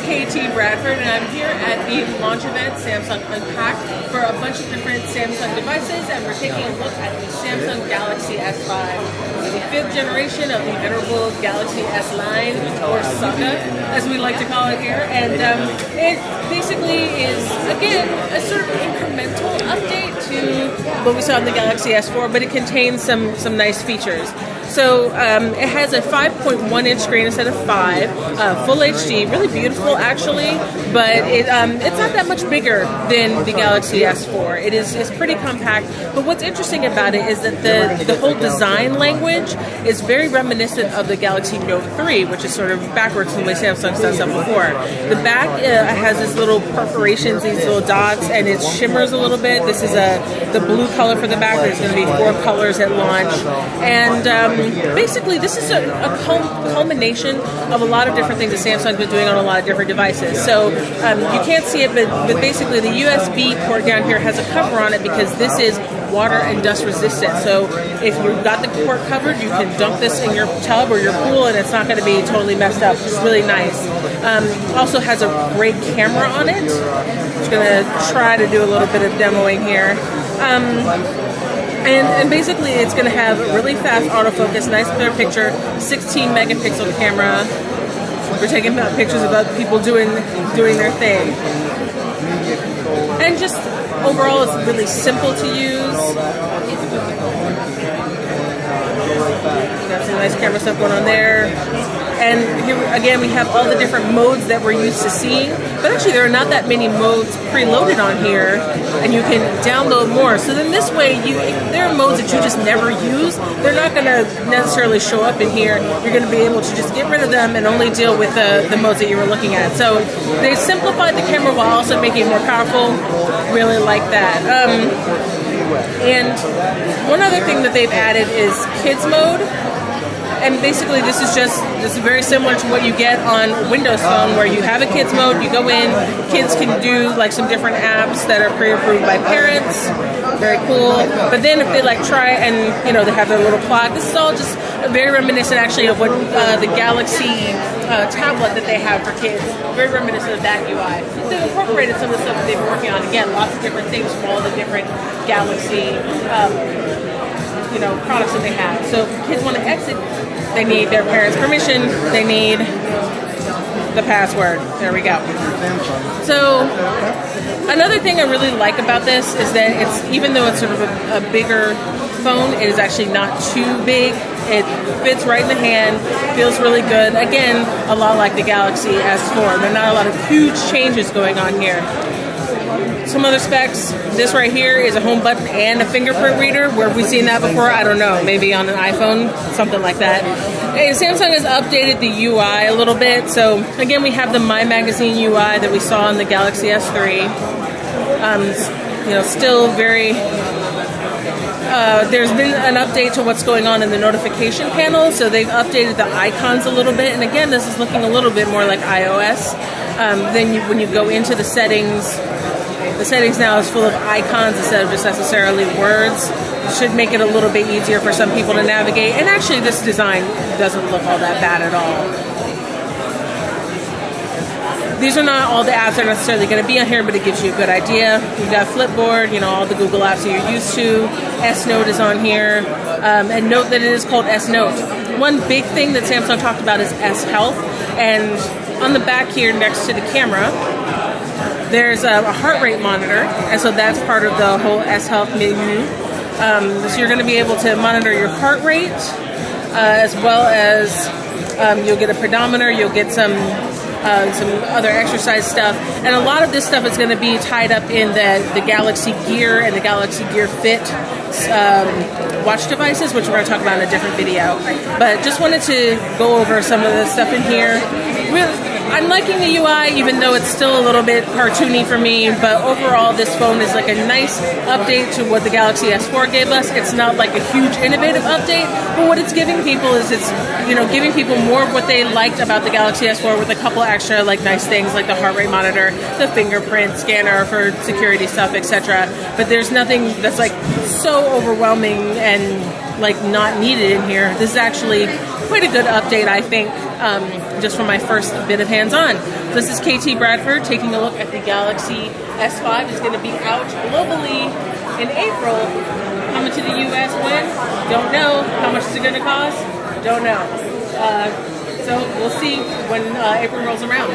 KT Bradford, and I'm here at the launch event, Samsung Unpacked, for a bunch of different Samsung devices, and we're taking a look at the Samsung Galaxy S5, the fifth generation of the venerable Galaxy S line, or Saga, as we like to call it here. And it basically is, again, a sort of incremental update to what we saw in the Galaxy S4, but it contains some nice features. So it has a 5.1-inch screen instead of 5, full HD, really beautiful actually, but it's not that much bigger than the Galaxy S4. It's pretty compact, but what's interesting about it is that the whole design language is very reminiscent of the Galaxy Note 3, which is sort of backwards from the way Samsung's done stuff before. The back has these little perforations, these little dots, and it shimmers a little bit. This is the blue color for the back. There's going to be 4 colors at launch, and basically, this is a culmination of a lot of different things that Samsung's been doing on a lot of different devices. So you can't see it, but basically the USB port down here has a cover on it because this is water and dust resistant. So if you've got the port covered, you can dunk this in your tub or your pool and it's not going to be totally messed up. It's really nice. Also has a great camera on it. I'm just going to try to do a little bit of demoing here. And basically, it's going to have really fast autofocus, nice clear picture, 16 megapixel camera. We're taking pictures of other people doing their thing. And just overall, it's really simple to use. Got some nice camera stuff going on there. And here again, we have all the different modes that we're used to seeing. But actually, there are not that many modes preloaded on here, and you can download more. So then this way, there are modes that you just never use. They're not going to necessarily show up in here. You're going to be able to just get rid of them and only deal with the modes that you were looking at. So they simplified the camera while also making it more powerful. Really like that. And one other thing that they've added is kids mode. And basically this is very similar to what you get on Windows Phone, where you have a kids mode, you go in, kids can do like some different apps that are pre-approved by parents. Very cool. But then if they like try and, they have their little clock, this is all just very reminiscent actually of what the Galaxy tablet that they have for kids. Very reminiscent of that UI. They've incorporated some of the stuff that they've been working on. Again, lots of different things from all the different Galaxy products that they have. So if kids want to exit, they need their parents' permission, they need the password. There we go. So another thing I really like about this is that even though it's sort of a bigger phone, it is actually not too big. It fits right in the hand, feels really good. Again, a lot like the Galaxy S4. There are not a lot of huge changes going on here. Some other specs, this right here is a home button and a fingerprint reader. Where have we seen that before? I don't know. Maybe on an iPhone, something like that. And Samsung has updated the UI a little bit. So again, we have the My Magazine UI that we saw in the Galaxy S3. Still very... there's been an update to what's going on in the notification panel. So they've updated the icons a little bit. And again, this is looking a little bit more like iOS. Then when you go into the settings now is full of icons instead of just necessarily words. It should make it a little bit easier for some people to navigate. And actually, this design doesn't look all that bad at all. These are not all the apps that are necessarily going to be on here, but it gives you a good idea. You've got Flipboard, all the Google apps that you're used to. S Note is on here. And note that it is called S Note. One big thing that Samsung talked about is S Health. And on the back here next to the camera, there's a heart rate monitor, and so that's part of the whole S Health menu. So you're going to be able to monitor your heart rate, as well as you'll get a pedometer, you'll get some other exercise stuff, and a lot of this stuff is going to be tied up in the Galaxy Gear and the Galaxy Gear Fit watch devices, which we're going to talk about in a different video. But just wanted to go over some of the stuff in here. I'm liking the UI, even though it's still a little bit cartoony for me, but overall this phone is like a nice update to what the Galaxy S4 gave us. It's not like a huge innovative update, but what it's giving people is it's giving people more of what they liked about the Galaxy S4 with a couple extra nice things like the heart rate monitor, the fingerprint scanner for security stuff, etc. But there's nothing that's so overwhelming and like not needed in here. This is actually quite a good update, I think, just from my first bit of hands-on. This is KT Bradford taking a look at the Galaxy S5. It's going to be out globally in April. Coming to the US when? Don't know. How much is it going to cost? Don't know. So we'll see when April rolls around.